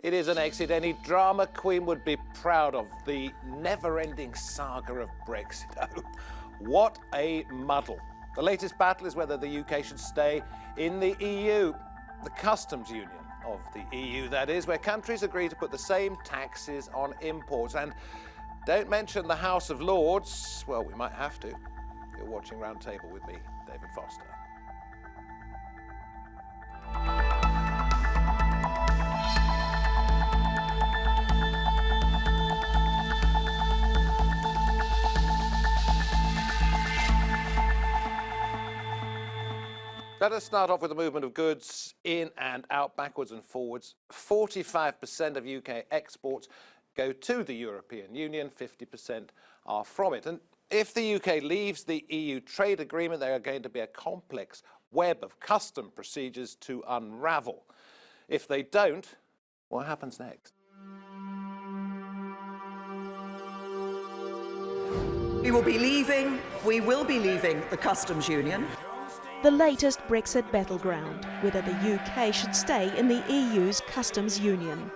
It is an exit any drama queen would be proud of, the never-ending saga of Brexit. Oh, what a muddle. The latest battle is whether the UK should stay in the EU, the customs union of the EU, that is, where countries agree to put the same taxes on imports. And don't mention the House of Lords. Well, we might have to. You're watching Roundtable with me, David Foster. Let us start off with the movement of goods in and out, backwards and forwards. 45% of UK exports go to the European Union, 50% are from it. And if the UK leaves the EU trade agreement, there are going to be a complex web of custom procedures to unravel. If they don't, what happens next? We will be leaving the customs union. The latest Brexit battleground, whether the UK should stay in the EU's customs union.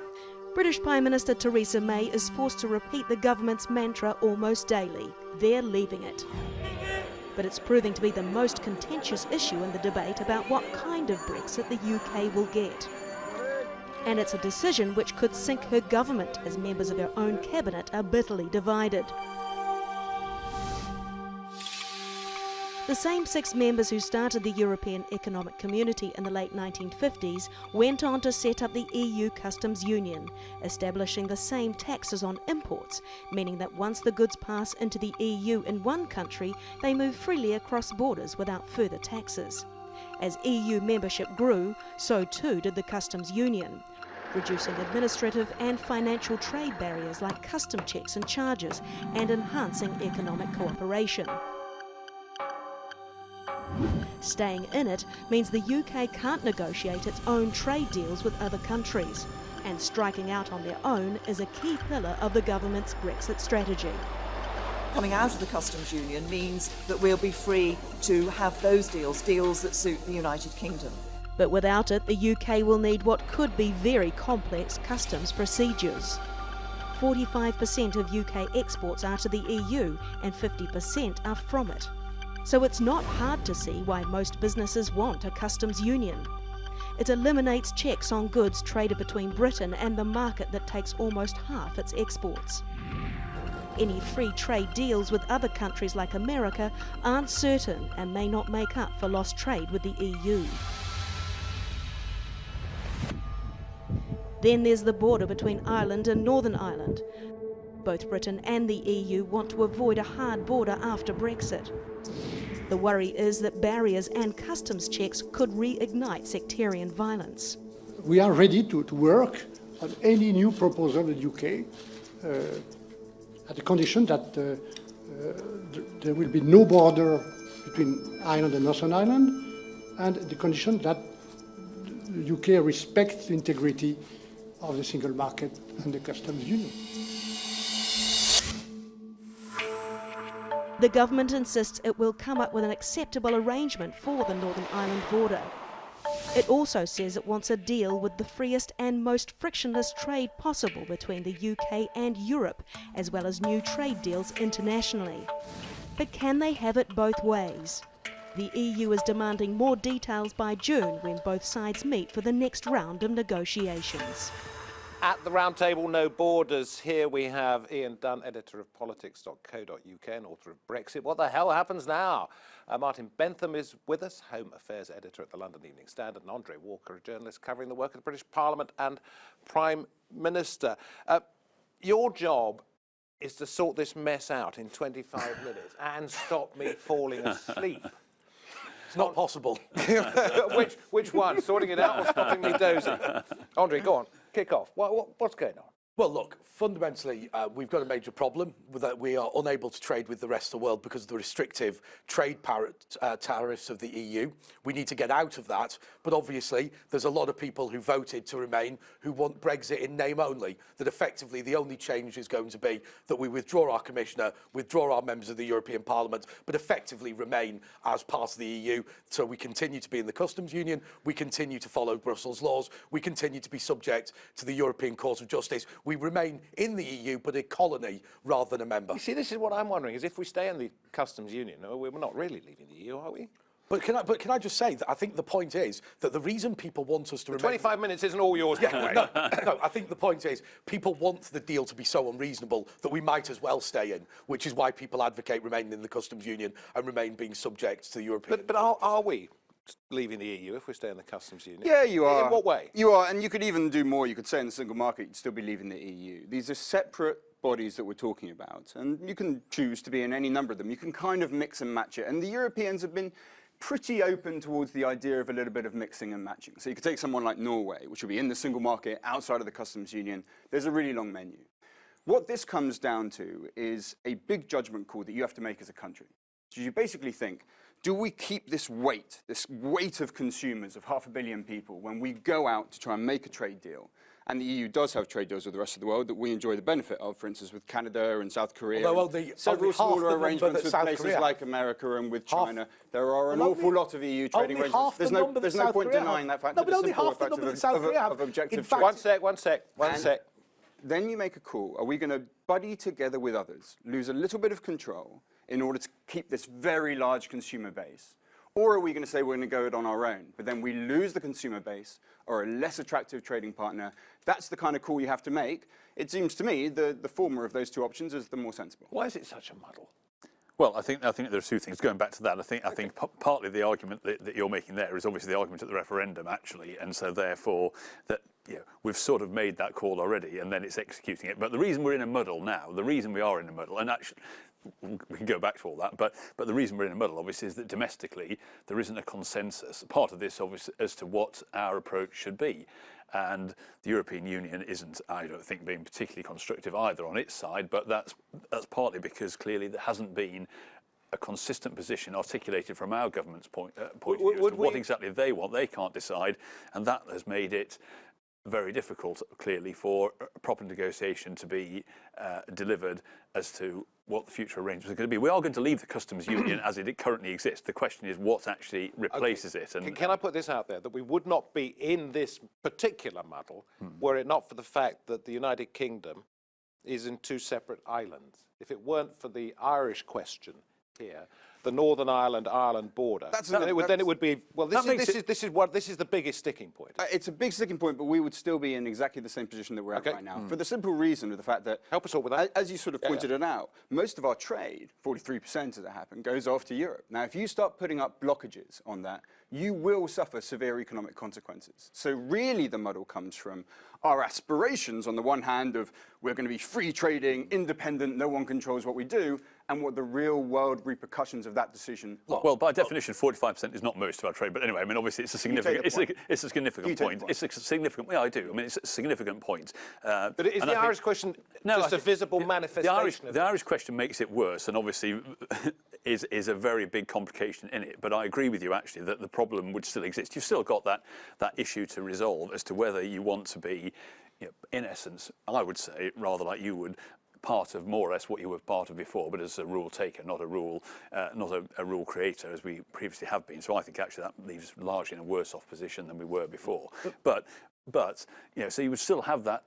British Prime Minister Theresa May is forced to repeat the government's mantra almost daily. They're leaving it. But it's proving to be the most contentious issue in the debate about what kind of Brexit the UK will get. And it's a decision which could sink her government, as members of her own cabinet are bitterly divided. The same 6 members who started the European Economic Community in the late 1950s went on to set up the EU Customs Union, establishing the same taxes on imports, meaning that once the goods pass into the EU in one country, they move freely across borders without further taxes. As EU membership grew, so too did the Customs Union, reducing administrative and financial trade barriers like custom checks and charges, and enhancing economic cooperation. Staying in it means the UK can't negotiate its own trade deals with other countries, and striking out on their own is a key pillar of the government's Brexit strategy. Coming out of the customs union means that we'll be free to have those deals that suit the United Kingdom. But without it, the UK will need what could be very complex customs procedures. 45% of UK exports are to the EU and 50% are from it. So it's not hard to see why most businesses want a customs union. It eliminates checks on goods traded between Britain and the market that takes almost half its exports. Any free trade deals with other countries like America aren't certain and may not make up for lost trade with the EU. Then there's the border between Ireland and Northern Ireland. Both Britain and the EU want to avoid a hard border after Brexit. The worry is that barriers and customs checks could reignite sectarian violence. We are ready to work on any new proposal in the UK at the condition that there will be no border between Ireland and Northern Ireland, and the condition that the UK respects the integrity of the single market and the customs union. The government insists it will come up with an acceptable arrangement for the Northern Ireland border. It also says it wants a deal with the freest and most frictionless trade possible between the UK and Europe, as well as new trade deals internationally. But can they have it both ways? The EU is demanding more details by June when both sides meet for the next round of negotiations. At the Roundtable No Borders, here we have Ian Dunt, editor of politics.co.uk and author of Brexit. What the hell happens now? Martin Bentham is with us, Home Affairs editor at the London Evening Standard, and Andre Walker, a journalist covering the work of the British Parliament and Prime Minister. Your job is to sort this mess out in 25 minutes and stop me falling asleep. It's not possible. Which one? Sorting it out or stopping me dozing? Andre, go on. Kick off. What's going on? Well, look, fundamentally, we've got a major problem with that we are unable to trade with the rest of the world because of the restrictive trade tariffs of the EU. We need to get out of that. But obviously, there's a lot of people who voted to remain who want Brexit in name only, that effectively the only change is going to be that we withdraw our commissioner, withdraw our members of the European Parliament, but effectively remain as part of the EU. So we continue to be in the customs union, we continue to follow Brussels laws, we continue to be subject to the European Court of Justice. We remain in the EU, but a colony rather than a member. You see, this is what I'm wondering, is if we stay in the customs union, we're not really leaving the EU, are we? But can I just say that I think the point is that the reason people want us to remain... 25 minutes isn't all yours, by the way. No, I think the point is people want the deal to be so unreasonable that we might as well stay in, which is why people advocate remaining in the customs union and remain being subject to the European... But are we leaving the EU if we stay in the customs union? Yeah, you are. In what way? You are, and you could even do more. You could say in the single market, you'd still be leaving the EU. These are separate bodies that we're talking about, and you can choose to be in any number of them. You can kind of mix and match it, and the Europeans have been pretty open towards the idea of a little bit of mixing and matching. So you could take someone like Norway, which will be in the single market, outside of the customs union. There's a really long menu. What this comes down to is a big judgment call that you have to make as a country. So you basically think, do we keep this weight of consumers, of 500 million people, when we go out to try and make a trade deal? And the EU does have trade deals with the rest of the world that we enjoy the benefit of, for instance, with Canada and South Korea. Although several smaller arrangements with South places Korea like America and with China. There are an awful lot of EU trading arrangements. There's no point denying that fact. No, but only half the number that South Korea have. Of objective One sec. Then you make a call. Are we going to buddy together with others, lose a little bit of control in order to keep this very large consumer base? Or are we going to say we're going to go it on our own, but then we lose the consumer base or a less attractive trading partner? That's the kind of call you have to make. It seems to me the former of those two options is the more sensible. Why is it such a muddle? Well, I think there are two things. Going back to that, I think partly the argument that you're making there is obviously the argument at the referendum, actually, and so therefore that we've sort of made that call already, and then it's executing it. But the reason we're in a muddle now, the reason we are in a muddle, and actually we can go back to all that, but the reason we're in a muddle, obviously, is that domestically there isn't a consensus. Part of this, obviously, as to what our approach should be. And the European Union isn't, I don't think, being particularly constructive either on its side, but that's partly because clearly there hasn't been a consistent position articulated from our government's point of view as to what exactly they want. They can't decide, and that has made it very difficult, clearly, for a proper negotiation to be delivered as to what the future arrangements are going to be. We are going to leave the customs union as it currently exists. The question is what actually replaces it. And can I put this out there, that we would not be in this particular muddle were it not for the fact that the United Kingdom is in two separate islands. If it weren't for the Irish question here, the Northern Ireland border, then it would be, well, this is the biggest sticking point. It's a big sticking point, but we would still be in exactly the same position that we're at right now. For the simple reason of the fact that, help us all with that. As you sort of pointed it out, most of our trade, 43% as it happened, goes off to Europe. Now, if you start putting up blockages on that, you will suffer severe economic consequences. So really the muddle comes from our aspirations on the one hand of we're going to be free trading, independent, no one controls what we do, and what the real world repercussions of that decision are. Well, by definition, 45% is not most of our trade, but anyway, I mean, obviously it's a significant, it's a significant point. It's a significant, yeah, I do. I mean, it's a significant point. But is the Irish question just a visible manifestation? The Irish question makes it worse, and obviously is a very big complication in it. But I agree with you, actually, that the problem would still exist. You've still got that issue to resolve as to whether you want to be, in essence, I would say, rather like you would, part of more or less what you were part of before, but as a rule taker, not a rule creator, as we previously have been. So I think actually that leaves us largely in a worse off position than we were before. But so you would still have that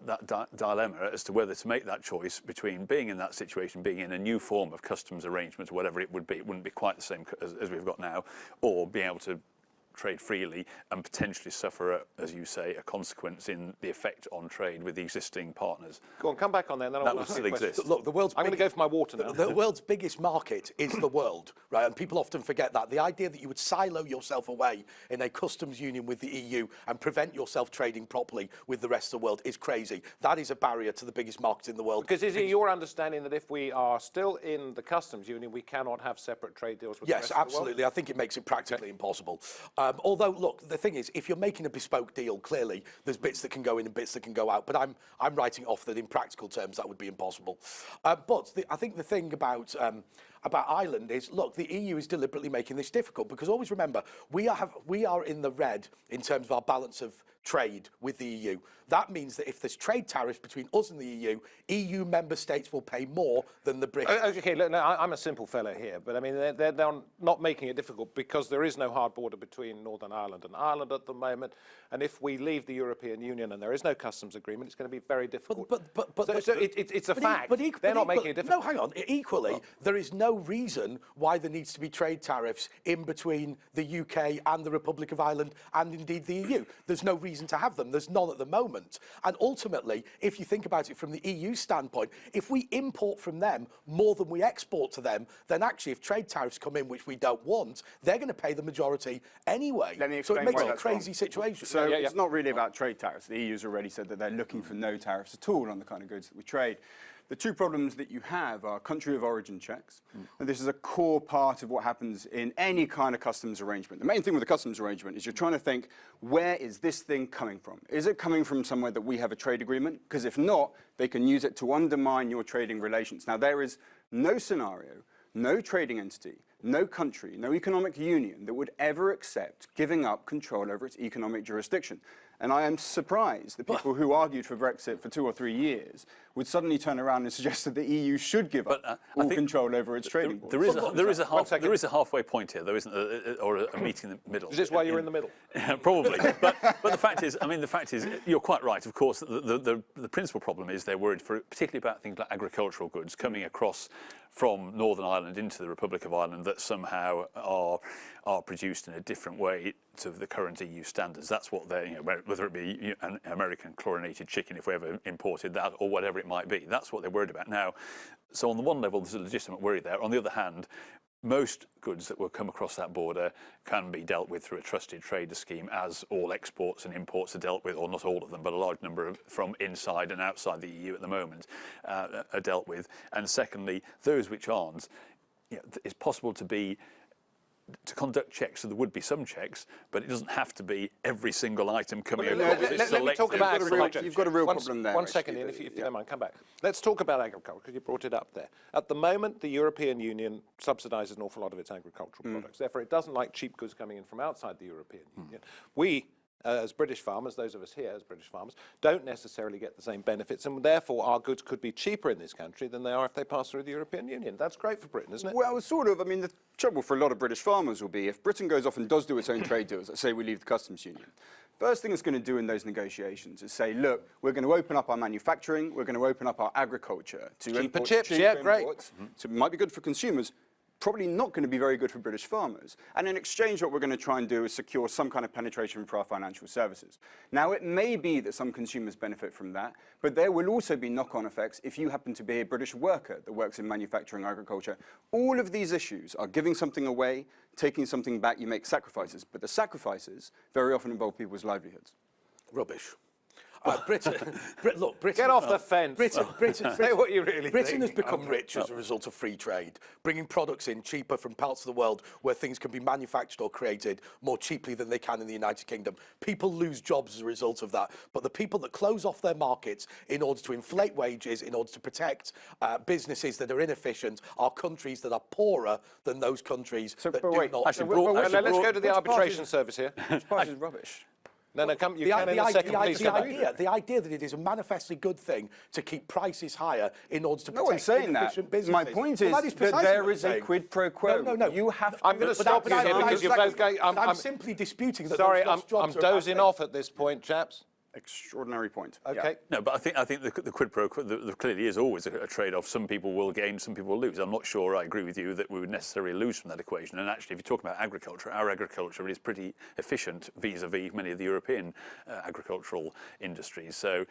dilemma as to whether to make that choice between being in that situation, being in a new form of customs arrangement, whatever it would be. It wouldn't be quite the same as we've got now, or being able to trade freely and potentially suffer, as you say, a consequence in the effect on trade with the existing partners. Go on, come back on there. Then that would still exist. Look, I'm going to go for my water now. The world's biggest market is the world, right? And people often forget that. The idea that you would silo yourself away in a customs union with the EU and prevent yourself trading properly with the rest of the world is crazy. That is a barrier to the biggest market in the world. Because is it your understanding that if we are still in the customs union, we cannot have separate trade deals with the rest of the world? Yes, absolutely. I think it makes it practically impossible. Although, look, the thing is, if you're making a bespoke deal, clearly there's bits that can go in and bits that can go out. But I'm writing off that in practical terms that would be impossible. But I think the thing about Ireland is, look, the EU is deliberately making this difficult because always remember we are in the red in terms of our balance of trade with the EU. That means that if there's trade tariffs between us and the EU member states will pay more than the British. Okay, look, no, I'm a simple fellow here, but I mean, they're not making it difficult because there is no hard border between Northern Ireland and Ireland at the moment. And if we leave the European Union and there is no customs agreement, it's going to be very difficult. So it's a fact. They're not making it difficult. No, hang on. Equally, there is no reason why there needs to be trade tariffs in between the UK and the Republic of Ireland and indeed the EU. There's no reason to have them. There's none at the moment. And ultimately, if you think about it from the EU standpoint, if we import from them more than we export to them, then actually if trade tariffs come in, which we don't want, they're going to pay the majority anyway. Let me so explain it makes why it a that's wrong. crazy situation. So it's not really about trade tariffs. The EU's already said that they're looking for no tariffs at all on the kind of goods that we trade. The two problems that you have are country of origin checks. And this is a core part of what happens in any kind of customs arrangement. The main thing with a customs arrangement is you're trying to think, where is this thing coming from? Is it coming from somewhere that we have a trade agreement? Because if not, they can use it to undermine your trading relations. Now, there is no scenario, no trading entity, no country, no economic union that would ever accept giving up control over its economic jurisdiction. And I am surprised that people who argued for Brexit for 2 or 3 years would suddenly turn around and suggest that the EU should give up all control over its trading boards. There is a halfway point here, though, isn't there? Or a meeting in the middle. Is this why you're in the middle? Probably. but the fact is, you're quite right. Of course, the principal problem is they're worried, particularly about things like agricultural goods coming across from Northern Ireland into the Republic of Ireland that somehow are produced in a different way to the current EU standards. That's what they're, whether it be an American chlorinated chicken, if we ever imported that, or whatever it might be. That's what they're worried about now. So on the one level, there's a legitimate worry there. On the other hand, most goods that will come across that border can be dealt with through a trusted trader scheme, as all exports and imports are dealt with, or not all of them, but a large number from inside and outside the EU at the moment are dealt with. And secondly, those which aren't, it's possible to conduct checks, so there would be some checks, but it doesn't have to be every single item coming across. Let me talk about agriculture. You've got a real problem there. One second, Ian, if you don't mind, come back. Let's talk about agriculture, because you brought it up there. At the moment, the European Union subsidises an awful lot of its agricultural products. Therefore, it doesn't like cheap goods coming in from outside the European Union. We, as British farmers, those of us here as British farmers, don't necessarily get the same benefits, and therefore our goods could be cheaper in this country than they are if they pass through the European Union. That's great for Britain, isn't it? Well, sort of. I mean, the trouble for a lot of British farmers will be if Britain goes off and does do its own trade deals, let's say we leave the customs union. First thing it's going to do in those negotiations is say, look, we're going to open up our manufacturing, we're going to open up our agriculture to cheaper chips, yeah, great. So it might be good for consumers, probably not going to be very good for British farmers. And in exchange, what we're going to try and do is secure some kind of penetration for our financial services. Now, it may be that some consumers benefit from that, but there will also be knock-on effects if you happen to be a British worker that works in manufacturing agriculture. All of these issues are giving something away, taking something back. You make sacrifices, but the sacrifices very often involve people's livelihoods. Rubbish. Britain, Get off the fence. Say what you really Britain think. has become rich as a result of free trade, bringing products in cheaper from parts of the world where things can be manufactured or created more cheaply than they can in the United Kingdom. People lose jobs as a result of that, but the people that close off their markets in order to inflate wages, in order to protect businesses that are inefficient, are countries that are poorer than those countries that do not. Let's go to the arbitration service here. Which part is rubbish? No, come. You can in a second. Please come back. The idea that it is a manifestly good thing to keep prices higher in order to protect No one's saying that. inefficient businesses. My point is that there is a quid pro quo. No. You have to. I'm going to stop you here because you're both going. I'm simply disputing that. Sorry, those I'm jobs are dozing off at this point, chaps. Extraordinary point. Okay. No, but I think the quid pro quo, there clearly is always a trade-off. Some people will gain, some people will lose. I'm not sure I agree with you that we would necessarily lose from that equation. And actually, if you're talking about agriculture, our agriculture is pretty efficient vis-a-vis many of the European agricultural industries. So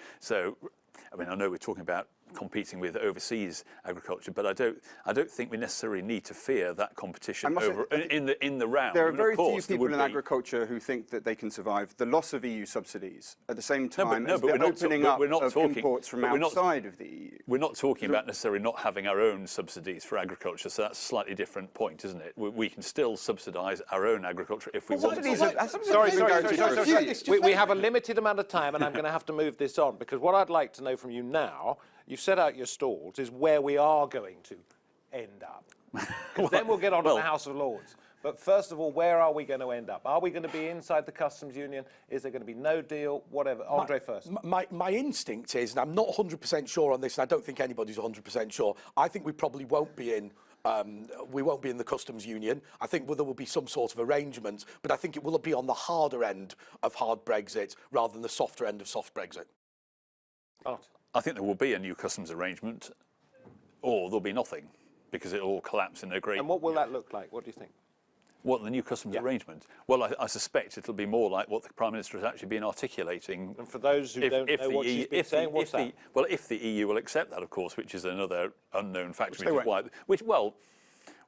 I mean, I know we're talking about competing with overseas agriculture, but I don't think we necessarily need to fear that competition over in the round. There are And very of course, few people in agriculture who think that they can survive the loss of EU subsidies at the same time as the opening up of imports from outside of the EU. We're not talking about necessarily not having our own subsidies for agriculture, so that's a slightly different point, isn't it? We can still subsidise our own agriculture if we want to. Sorry. We have a limited amount of time, and I'm going to have to move this on, because what I'd like to know from you now, you've set out your stalls, is where we are going to end up. Because then we'll get on to the House of Lords. But first of all, where are we going to end up? Are we going to be inside the customs union? Is there going to be no deal? Whatever. Andre first. My instinct is, and I'm not 100% sure on this, and I don't think anybody's 100% sure, I think we probably won't be in the customs union. I think there will be some sort of arrangement, but I think it will be on the harder end of hard Brexit rather than the softer end of soft Brexit. I think there will be a new customs arrangement, or there'll be nothing, because it'll all collapse in a great... And what will that look like? What do you think? What, the new customs arrangement? Well, I suspect it'll be more like what the Prime Minister has actually been articulating. And for those who don't know what she's been saying, what's that? Well, if the EU will accept that, of course, which is another unknown factor,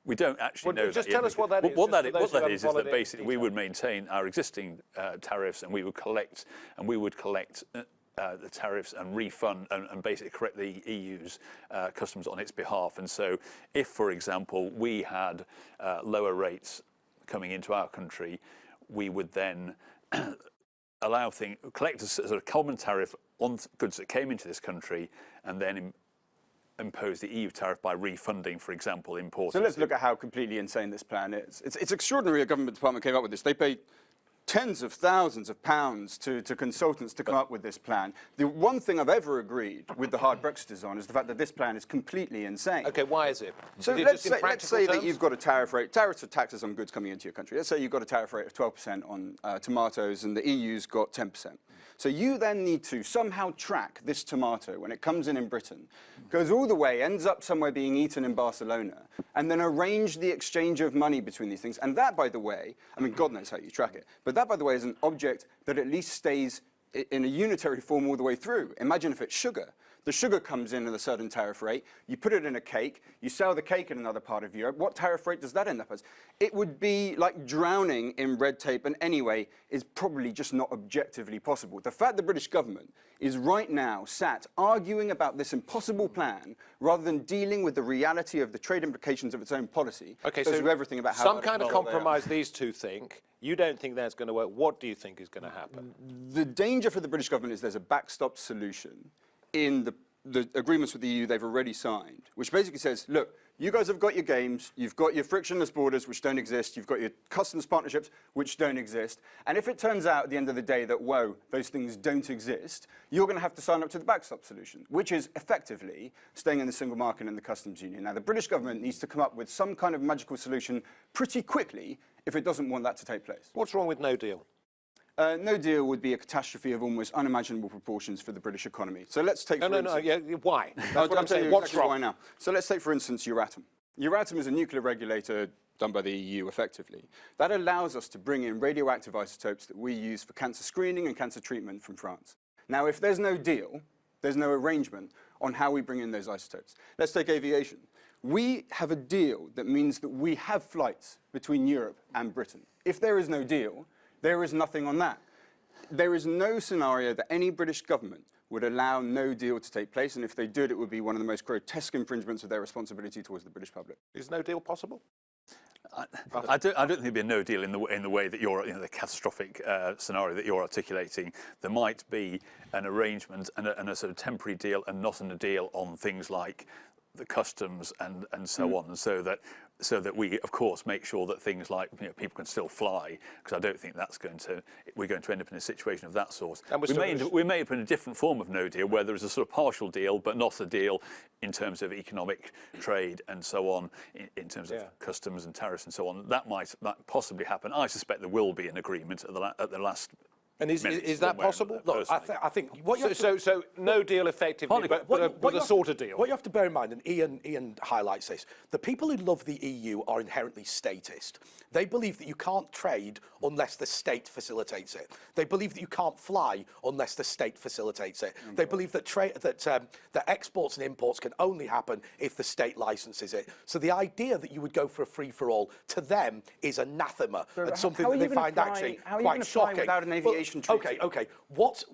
we don't actually know. Just that tell yet. us what that is. What that is that basically we would maintain our existing tariffs, and we would collect the tariffs and refund and basically correct the EU's customs on its behalf. And so, if, for example, we had lower rates coming into our country, we would then collect a sort of common tariff on goods that came into this country, and then impose the EU tariff by refunding, for example, imports. So let's look at how completely insane this plan is. It's extraordinary a government department came up with this. They paid tens of thousands of pounds to consultants to come up with this plan. The one thing I've ever agreed with the hard Brexiters on is the fact that this plan is completely insane. Okay, why is it? So let's say that you've got a tariff rate. Tariffs are taxes on goods coming into your country. Let's say you've got a tariff rate of 12% on tomatoes, and the EU's got 10%. So you then need to somehow track this tomato when it comes in Britain, goes all the way, ends up somewhere being eaten in Barcelona, and then arrange the exchange of money between these things. And that, by the way, I mean, God knows how you track it, but that, by the way, is an object that at least stays in a unitary form all the way through. Imagine if it's sugar. The sugar comes in at a certain tariff rate, you put it in a cake, you sell the cake in another part of Europe. What tariff rate does that end up as? It would be like drowning in red tape, and anyway, is probably just not objectively possible. The fact the British government is right now sat arguing about this impossible plan rather than dealing with the reality of the trade implications of its own policy. Okay, so everything about how some kind of compromise these two think. You don't think that's going to work. What do you think is going to happen? The danger for the British government is there's a backstop solution in the agreements with the EU they've already signed, which basically says, look, you guys have got your games, you've got your frictionless borders, which don't exist, you've got your customs partnerships, which don't exist, and if it turns out at the end of the day that, whoa, those things don't exist, you're going to have to sign up to the backstop solution, which is effectively staying in the single market and the customs union. Now, the British government needs to come up with some kind of magical solution pretty quickly if it doesn't want that to take place. What's wrong with no deal? No deal would be a catastrophe of almost unimaginable proportions for the British economy. So let's take, for instance... Why? That's what I'm saying. What's wrong? Why now? So let's take, for instance, Euratom. Euratom is a nuclear regulator done by the EU, effectively. That allows us to bring in radioactive isotopes that we use for cancer screening and cancer treatment from France. Now, if there's no deal, there's no arrangement on how we bring in those isotopes. Let's take aviation. We have a deal that means that we have flights between Europe and Britain. If there is no deal, there is nothing on that. There is no scenario that any British government would allow no deal to take place, and if they did, it would be one of the most grotesque infringements of their responsibility towards the British public. Is no deal possible? I don't think there'd be a no deal in the way that you're, the catastrophic scenario that you're articulating. There might be an arrangement and a sort of temporary deal, and not a deal on things like the customs and so on, so that we, of course, make sure that things like people can still fly, because I don't think we're going to end up in a situation of that sort. We may have in a different form of no deal, where there is a sort of partial deal, but not a deal in terms of economic trade and so on, in terms of customs and tariffs and so on. That might possibly happen. I suspect there will be an agreement at the last And is that possible? Look, I think what you have to, So no deal effectively, but a sort of deal. What you have to bear in mind, and Ian highlights this, the people who love the EU are inherently statist. They believe that you can't trade unless the state facilitates it. They believe that you can't fly unless the state facilitates it. They believe that that exports and imports can only happen if the state licenses it. So the idea that you would go for a free-for-all, to them, is anathema and something that they find actually quite shocking. Without an aviation treaty? Okay.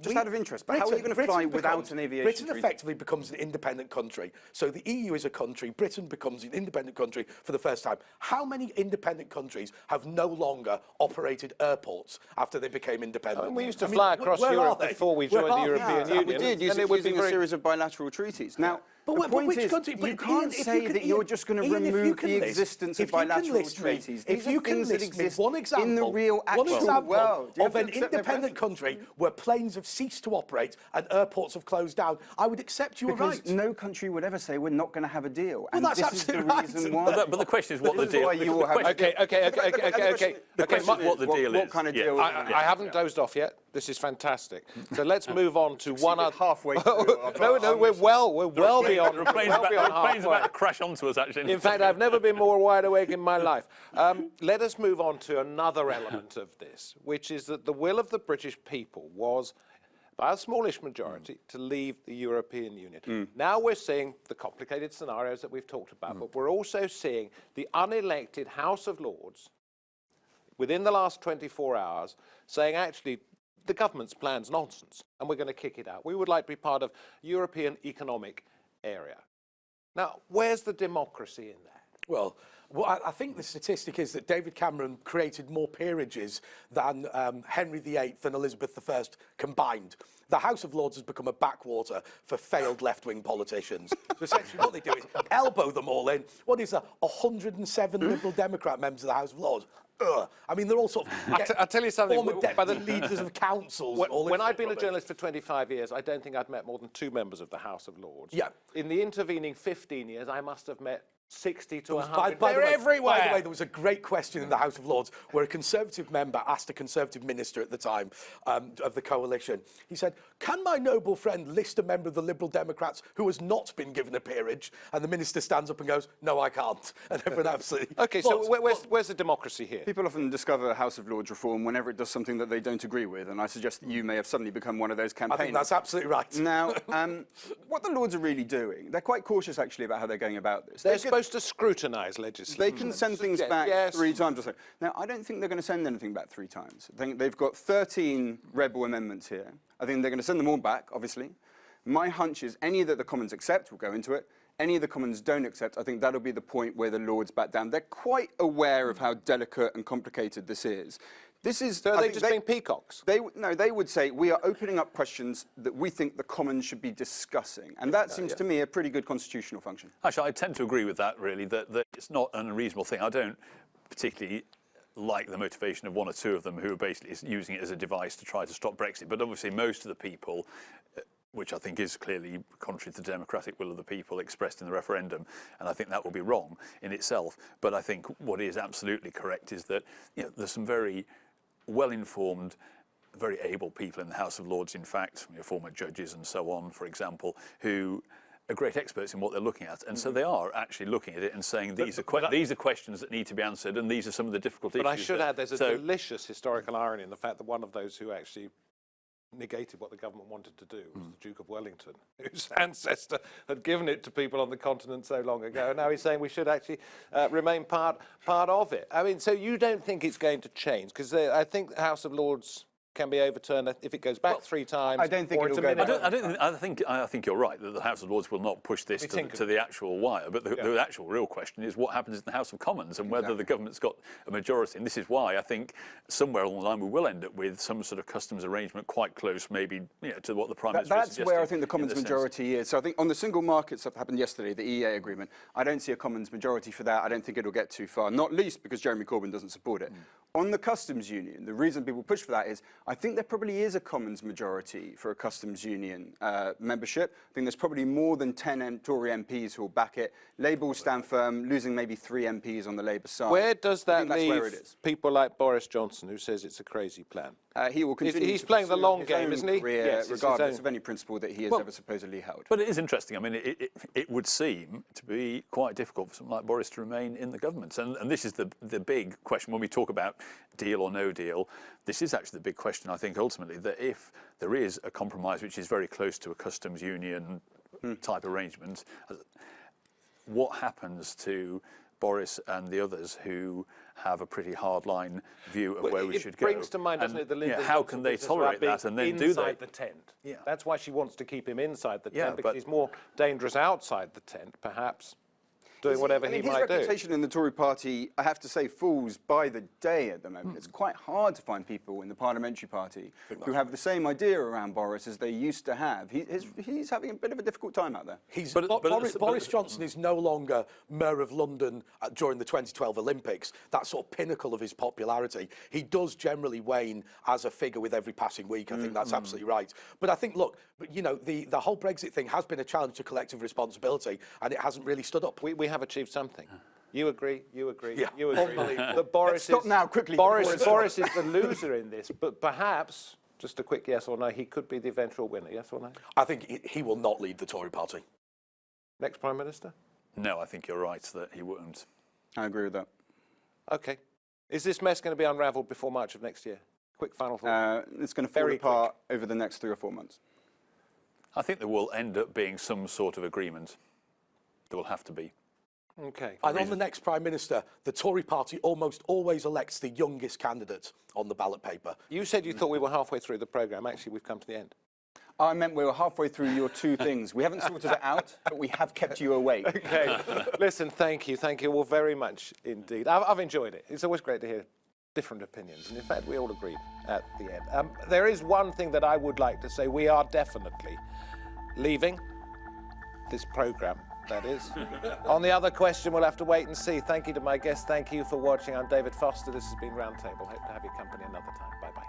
Just out of interest, but how are you going to fly without an aviation treaty? Britain effectively becomes an independent country. So the EU is a country, Britain becomes an independent country for the first time. How many independent countries have no longer operated airports after they became independent? We used to fly across Europe before we joined the European Union. We did, using a series of bilateral treaties. Now, the point is, you can't say that you're just going to remove the existence of bilateral treaties. If you can list me one example in the real actual world of an independent country where planes have ceased to operate and airports have closed down, I would accept you were right. Because no country would ever say we're not going to have a deal. Well, that's absolutely right. Reason why. But the question is what the deal. Okay. The question is what the deal is. What kind of deal? I haven't dozed off yet. This is fantastic. So let's move on to one other. Halfway through. No, we're well beyond. The plane's about to crash onto us, actually. In fact, I've never been more wide awake in my life. Let us move on to another element of this, which is that the will of the British people was, by a smallish majority, to leave the European Union. Now we're seeing the complicated scenarios that we've talked about, but we're also seeing the unelected House of Lords, within the last 24 hours, saying, actually, the government's plan's nonsense, and we're going to kick it out. We would like to be part of European Economic Area. Now, where's the democracy in that? Well, I think the statistic is that David Cameron created more peerages than Henry VIII and Elizabeth I combined. The House of Lords has become a backwater for failed left-wing politicians. So essentially what they do is elbow them all in. What is that, 107 Liberal Democrat members of the House of Lords? I mean, they're all sort of I'll tell you something. former deputy leaders of councils. When I've been a journalist for 25 years, I don't think I've met more than 2 members of the House of Lords. Yeah. In the intervening 15 years, I must have met 60 to 100. By They're everywhere. By the way, there was a great question in the House of Lords where a Conservative member asked a Conservative minister at the time of the coalition. He said, "Can my noble friend list a member of the Liberal Democrats who has not been given a peerage?" And the minister stands up and goes, "No, I can't." And everyone absolutely... Okay, so where's the democracy here? People often discover House of Lords reform whenever it does something that they don't agree with, and I suggest that you may have suddenly become one of those campaigners. I think that's absolutely right. Now, what the Lords are really doing, they're quite cautious actually about how they're going about this. They're supposed to scrutinise legislation. They can send things back 3 times or so. Now, I don't think they're going to send anything back 3 times. I think they've got 13 rebel amendments here. I think they're going to send them all back, obviously. My hunch is any that the Commons accept will go into it. Any of the Commons don't accept, I think that'll be the point where the Lords back down. They're quite aware of how delicate and complicated this is. So are they just being peacocks? No, they would say, we are opening up questions that we think the Commons should be discussing. And that seems to me a pretty good constitutional function. Actually, I tend to agree with that, really, that it's not an unreasonable thing. I don't particularly like the motivation of 1 or 2 of them who are basically using it as a device to try to stop Brexit. But obviously most of the people, which I think is clearly contrary to the democratic will of the people expressed in the referendum, and I think that will be wrong in itself. But I think what is absolutely correct is that there's some very well-informed, very able people in the House of Lords, in fact, former judges and so on, for example, who are great experts in what they're looking at. And so they are actually looking at it and saying, these are questions that need to be answered, and these are some of the difficult issues. But I should add, there's a delicious historical irony in the fact that one of those who actually negated what the government wanted to do was the Duke of Wellington, whose ancestor had given it to people on the continent so long ago. And now he's saying we should actually remain part of it. I mean, so you don't think it's going to change? Because I think the House of Lords can be overturned if it goes back 3 times. I don't think it'll go back. I think you're right that the House of Lords will not push this to the actual wire. But the actual real question is what happens in the House of Commons and whether the government's got a majority. And this is why I think somewhere along the line we will end up with some sort of customs arrangement quite close, maybe to what the Prime Minister is suggesting. That's where I think the Commons majority is. So I think on the single market stuff that happened yesterday, the EEA agreement, I don't see a Commons majority for that. I don't think it'll get too far, not least because Jeremy Corbyn doesn't support it. On the customs union, the reason people push for that is I think there probably is a Commons majority for a customs union membership. I think there's probably more than 10 Tory MPs who will back it. Labour will stand firm, losing maybe 3 MPs on the Labour side. Where does that leave people like Boris Johnson, who says it's a crazy plan? He will continue He's to playing the pursue long his game, own isn't he? career, Yes, it's his regardless own. of any principle that he has ever supposedly held. But it is interesting. I mean, it would seem to be quite difficult for someone like Boris to remain in the government. And this is the big question when we talk about deal or no deal. This is actually the big question, I think, ultimately, that if there is a compromise which is very close to a customs union type arrangement, what happens to Boris and the others who have a pretty hard-line view of where we should go? It brings to mind, doesn't it, the Lyndon how Johnson can they business tolerate about that and then being do they? inside the tent. Yeah. That's why she wants to keep him inside the tent, Yeah, because but- he's more dangerous outside the tent, perhaps, doing whatever he might his do. reputation in the Tory party, I have to say, falls by the day at the moment. It's quite hard to find people in the parliamentary party who have the same idea around Boris as they used to have. He's having a bit of a difficult time out there. Boris Johnson is no longer Mayor of London during the 2012 Olympics, that sort of pinnacle of his popularity. He does generally wane as a figure with every passing week. I think that's absolutely right. But I think, look, you know, the whole Brexit thing has been a challenge to collective responsibility, and it hasn't really stood up. We have achieved something. You agree? You agree? Yeah. You agree? That Boris Stop is, now, quickly. Boris is the loser in this, but perhaps, just a quick yes or no, he could be the eventual winner, yes or no? I think he will not lead the Tory party. Next Prime Minister? No, I think you're right that he won't. I agree with that. Okay. Is this mess going to be unravelled before March of next year? Quick final thought. It's going to fall Very apart over the next 3 or 4 months. I think there will end up being some sort of agreement. There will have to be. Okay. And on the next Prime Minister, the Tory party almost always elects the youngest candidate on the ballot paper. You said you thought we were halfway through the programme. Actually, we've come to the end. I meant we were halfway through your 2 things. We haven't sorted it out, but we have kept you awake. Okay. Listen, thank you. Thank you all very much indeed. I've enjoyed it. It's always great to hear different opinions. And in fact, we all agreed at the end. There is one thing that I would like to say. We are definitely leaving this programme. That is. On the other question, we'll have to wait and see. Thank you to my guests. Thank you for watching. I'm David Foster. This has been Roundtable. Hope to have your company another time. Bye-bye.